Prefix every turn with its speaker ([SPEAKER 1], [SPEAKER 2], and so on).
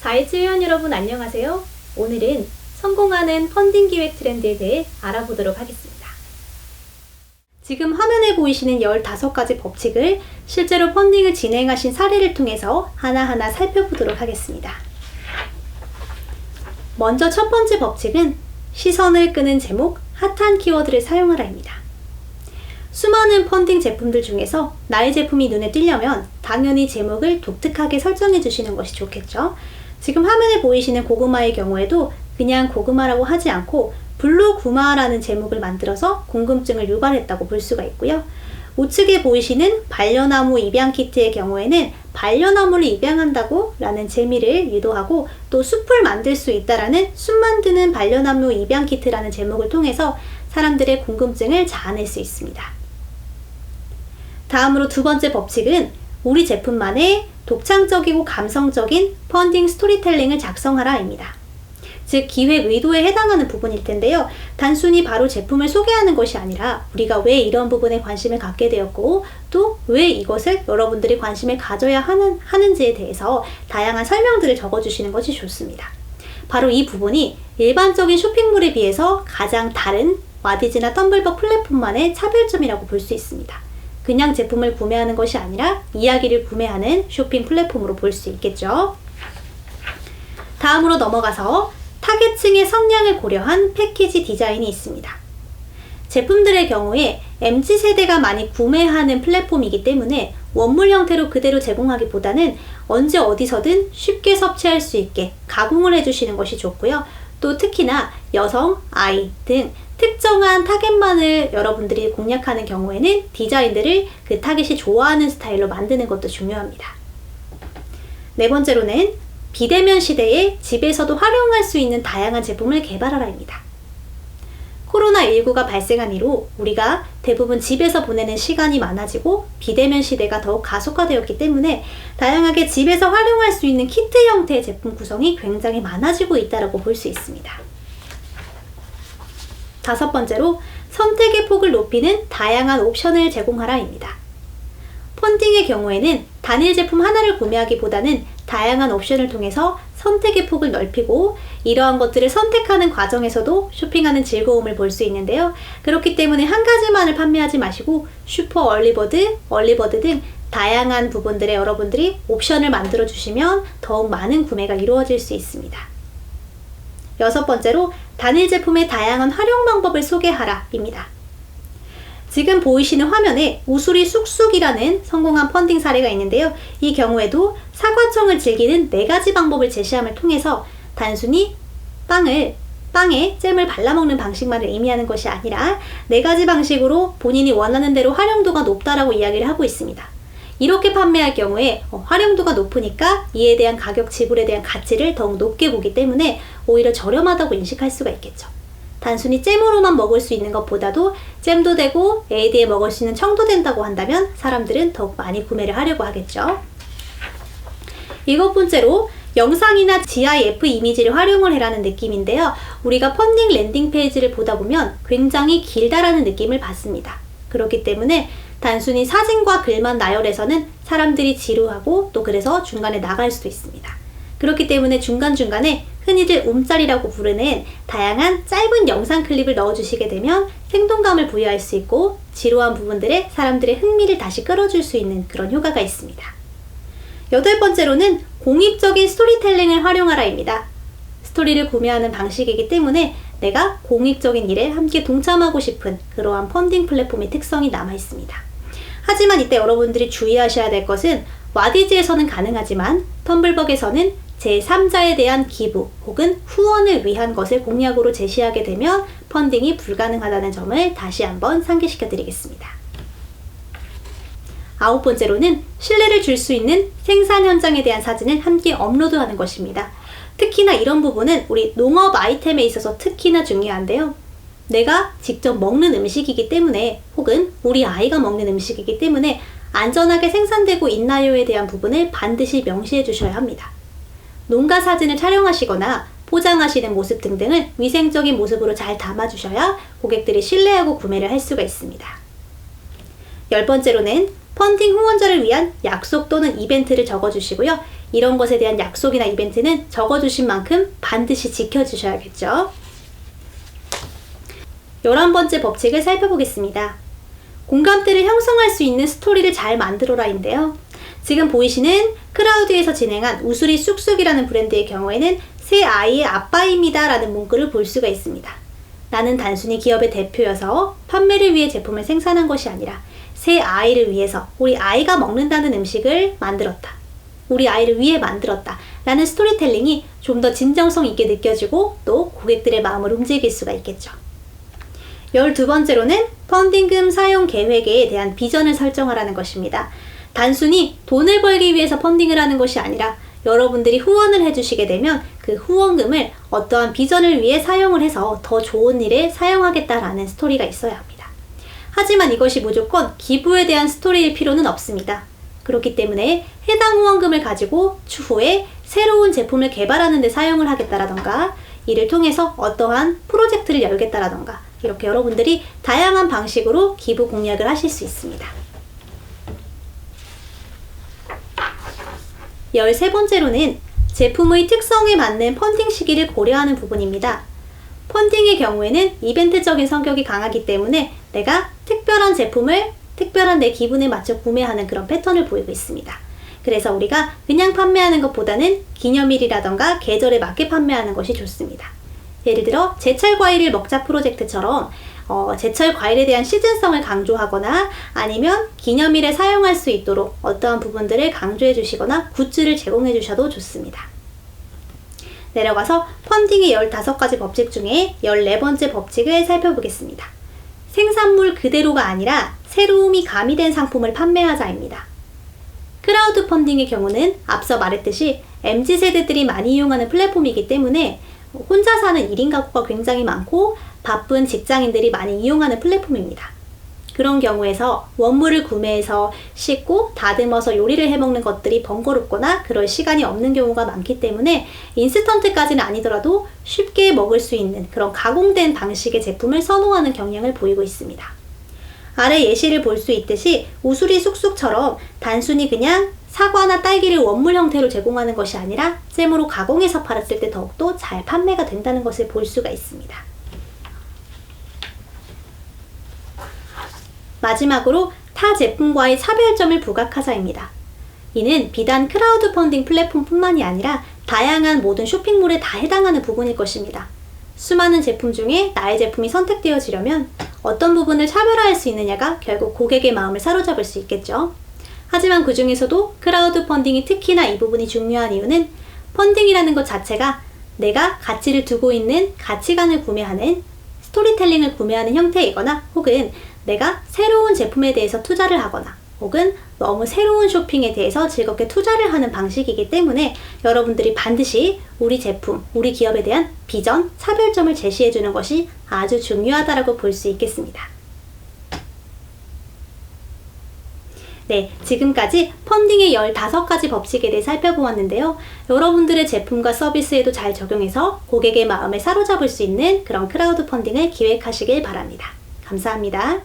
[SPEAKER 1] 4일째 회원 여러분 안녕하세요. 오늘은 성공하는 펀딩 기획 트렌드에 대해 알아보도록 하겠습니다. 지금 화면에 보이시는 15가지 법칙을 실제로 펀딩을 진행하신 사례를 통해서 하나하나 살펴보도록 하겠습니다. 먼저 첫 번째 법칙은 시선을 끄는 제목, 핫한 키워드를 사용하라입니다. 수많은 펀딩 제품들 중에서 나의 제품이 눈에 띄려면 당연히 제목을 독특하게 설정해 주시는 것이 좋겠죠. 지금 화면에 보이시는 고구마의 경우에도 그냥 고구마라고 하지 않고 블루구마라는 제목을 만들어서 궁금증을 유발했다고 볼 수가 있고요. 우측에 보이시는 반려나무 입양 키트의 경우에는 반려나무를 입양한다고 라는 재미를 유도하고 또 숲을 만들 수 있다라는 숲 만드는 반려나무 입양 키트라는 제목을 통해서 사람들의 궁금증을 자아낼 수 있습니다. 다음으로 두 번째 법칙은 우리 제품만의 독창적이고 감성적인 펀딩 스토리텔링을 작성하라입니다. 즉 기획 의도에 해당하는 부분일 텐데요. 단순히 바로 제품을 소개하는 것이 아니라 우리가 왜 이런 부분에 관심을 갖게 되었고 또 왜 이것을 여러분들이 관심을 가져야 하는지에 대해서 다양한 설명들을 적어주시는 것이 좋습니다. 바로 이 부분이 일반적인 쇼핑몰에 비해서 가장 다른 와디즈나 텀블벅 플랫폼만의 차별점이라고 볼 수 있습니다. 그냥 제품을 구매하는 것이 아니라 이야기를 구매하는 쇼핑 플랫폼으로 볼 수 있겠죠. 다음으로 넘어가서 타겟층의 성향을 고려한 패키지 디자인이 있습니다. 제품들의 경우에 MZ세대가 많이 구매하는 플랫폼이기 때문에 원물 형태로 그대로 제공하기보다는 언제 어디서든 쉽게 섭취할 수 있게 가공을 해주시는 것이 좋고요. 또 특히나 여성, 아이 등 특정한 타겟만을 여러분들이 공략하는 경우에는 디자인들을 그 타겟이 좋아하는 스타일로 만드는 것도 중요합니다. 네 번째로는 비대면 시대에 집에서도 활용할 수 있는 다양한 제품을 개발하라입니다. 코로나19가 발생한 이후 우리가 대부분 집에서 보내는 시간이 많아지고 비대면 시대가 더욱 가속화되었기 때문에 다양하게 집에서 활용할 수 있는 키트 형태의 제품 구성이 굉장히 많아지고 있다고 볼 수 있습니다. 다섯 번째로 선택의 폭을 높이는 다양한 옵션을 제공하라입니다. 펀딩의 경우에는 단일 제품 하나를 구매하기보다는 다양한 옵션을 통해서 선택의 폭을 넓히고 이러한 것들을 선택하는 과정에서도 쇼핑하는 즐거움을 볼 수 있는데요. 그렇기 때문에 한 가지만을 판매하지 마시고 슈퍼 얼리버드 등 다양한 부분들에 여러분들이 옵션을 만들어 주시면 더욱 많은 구매가 이루어질 수 있습니다. 여섯 번째로 단일 제품의 다양한 활용 방법을 소개하라입니다. 지금 보이시는 화면에 우수리 쑥쑥이라는 성공한 펀딩 사례가 있는데요. 이 경우에도 사과청을 즐기는 4가지 방법을 제시함을 통해서 단순히 빵에 잼을 발라먹는 방식만을 의미하는 것이 아니라 4가지 방식으로 본인이 원하는 대로 활용도가 높다라고 이야기를 하고 있습니다. 이렇게 판매할 경우에 활용도가 높으니까 이에 대한 가격 지불에 대한 가치를 더욱 높게 보기 때문에 오히려 저렴하다고 인식할 수가 있겠죠. 단순히 잼으로만 먹을 수 있는 것보다도 잼도 되고 에이드에 먹을 수 있는 청도 된다고 한다면 사람들은 더욱 많이 구매를 하려고 하겠죠. 일곱 번째로 영상이나 GIF 이미지를 활용을 해라는 느낌인데요. 우리가 펀딩 랜딩 페이지를 보다 보면 굉장히 길다라는 느낌을 받습니다. 그렇기 때문에 단순히 사진과 글만 나열해서는 사람들이 지루하고 또 그래서 중간에 나갈 수도 있습니다. 그렇기 때문에 중간중간에 흔히들 움짤이라고 부르는 다양한 짧은 영상 클립을 넣어주시게 되면 생동감을 부여할 수 있고 지루한 부분들에 사람들의 흥미를 다시 끌어줄 수 있는 그런 효과가 있습니다. 여덟 번째로는 공익적인 스토리텔링을 활용하라입니다. 스토리를 구매하는 방식이기 때문에 내가 공익적인 일에 함께 동참하고 싶은 그러한 펀딩 플랫폼의 특성이 남아 있습니다. 하지만 이때 여러분들이 주의하셔야 될 것은 와디즈에서는 가능하지만 텀블벅에서는 제3자에 대한 기부 혹은 후원을 위한 것을 공약으로 제시하게 되면 펀딩이 불가능하다는 점을 다시 한번 상기시켜 드리겠습니다. 아홉 번째로는 신뢰를 줄 수 있는 생산 현장에 대한 사진을 함께 업로드하는 것입니다. 특히나 이런 부분은 우리 농업 아이템에 있어서 특히나 중요한데요. 내가 직접 먹는 음식이기 때문에 혹은 우리 아이가 먹는 음식이기 때문에 안전하게 생산되고 있나요에 대한 부분을 반드시 명시해 주셔야 합니다. 농가 사진을 촬영하시거나 포장하시는 모습 등등을 위생적인 모습으로 잘 담아주셔야 고객들이 신뢰하고 구매를 할 수가 있습니다. 열 번째로는 펀딩 후원자를 위한 약속 또는 이벤트를 적어주시고요. 이런 것에 대한 약속이나 이벤트는 적어주신 만큼 반드시 지켜주셔야겠죠. 11번째 법칙을 살펴보겠습니다. 공감대를 형성할 수 있는 스토리를 잘 만들어라인데요. 지금 보이시는 크라우드에서 진행한 우수리 쑥쑥이라는 브랜드의 경우에는 새 아이의 아빠입니다 라는 문구를 볼 수가 있습니다. 나는 단순히 기업의 대표여서 판매를 위해 제품을 생산한 것이 아니라 새 아이를 위해서 우리 아이가 먹는다는 음식을 만들었다. 우리 아이를 위해 만들었다. 라는 스토리텔링이 좀 더 진정성 있게 느껴지고 또 고객들의 마음을 움직일 수가 있겠죠. 12번째로는 펀딩금 사용 계획에 대한 비전을 설정하라는 것입니다. 단순히 돈을 벌기 위해서 펀딩을 하는 것이 아니라 여러분들이 후원을 해주시게 되면 그 후원금을 어떠한 비전을 위해 사용을 해서 더 좋은 일에 사용하겠다라는 스토리가 있어야 합니다. 하지만 이것이 무조건 기부에 대한 스토리일 필요는 없습니다. 그렇기 때문에 해당 후원금을 가지고 추후에 새로운 제품을 개발하는 데 사용을 하겠다라던가 이를 통해서 어떠한 프로젝트를 열겠다라던가 이렇게 여러분들이 다양한 방식으로 기부 공략을 하실 수 있습니다. 13번째로는 제품의 특성에 맞는 펀딩 시기를 고려하는 부분입니다. 펀딩의 경우에는 이벤트적인 성격이 강하기 때문에 내가 특별한 제품을 특별한 내 기분에 맞춰 구매하는 그런 패턴을 보이고 있습니다. 그래서 우리가 그냥 판매하는 것보다는 기념일이라던가 계절에 맞게 판매하는 것이 좋습니다. 예를 들어 제철 과일을 먹자 프로젝트처럼 제철 과일에 대한 시즌성을 강조하거나 아니면 기념일에 사용할 수 있도록 어떠한 부분들을 강조해 주시거나 굿즈를 제공해 주셔도 좋습니다. 내려가서 펀딩의 15가지 법칙 중에 14번째 법칙을 살펴보겠습니다. 생산물 그대로가 아니라 새로움이 가미된 상품을 판매하자입니다. 크라우드 펀딩의 경우는 앞서 말했듯이 MZ세대들이 많이 이용하는 플랫폼이기 때문에 혼자 사는 1인 가구가 굉장히 많고 바쁜 직장인들이 많이 이용하는 플랫폼입니다. 그런 경우에서 원물을 구매해서 씻고 다듬어서 요리를 해먹는 것들이 번거롭거나 그럴 시간이 없는 경우가 많기 때문에 인스턴트까지는 아니더라도 쉽게 먹을 수 있는 그런 가공된 방식의 제품을 선호하는 경향을 보이고 있습니다. 아래 예시를 볼 수 있듯이 우수리 쑥쑥처럼 단순히 그냥 사과나 딸기를 원물 형태로 제공하는 것이 아니라 잼으로 가공해서 팔았을 때 더욱더 잘 판매가 된다는 것을 볼 수가 있습니다. 마지막으로 타 제품과의 차별점을 부각하자입니다. 이는 비단 크라우드 펀딩 플랫폼뿐만이 아니라 다양한 모든 쇼핑몰에 다 해당하는 부분일 것입니다. 수많은 제품 중에 나의 제품이 선택되어지려면 어떤 부분을 차별화할 수 있느냐가 결국 고객의 마음을 사로잡을 수 있겠죠. 하지만 그 중에서도 크라우드 펀딩이 특히나 이 부분이 중요한 이유는 펀딩이라는 것 자체가 내가 가치를 두고 있는 가치관을 구매하는 스토리텔링을 구매하는 형태이거나 혹은 내가 새로운 제품에 대해서 투자를 하거나 혹은 너무 새로운 쇼핑에 대해서 즐겁게 투자를 하는 방식이기 때문에 여러분들이 반드시 우리 제품, 우리 기업에 대한 비전, 차별점을 제시해 주는 것이 아주 중요하다고 볼 수 있겠습니다. 네, 지금까지 펀딩의 15가지 법칙에 대해 살펴보았는데요. 여러분들의 제품과 서비스에도 잘 적용해서 고객의 마음을 사로잡을 수 있는 그런 크라우드 펀딩을 기획하시길 바랍니다. 감사합니다.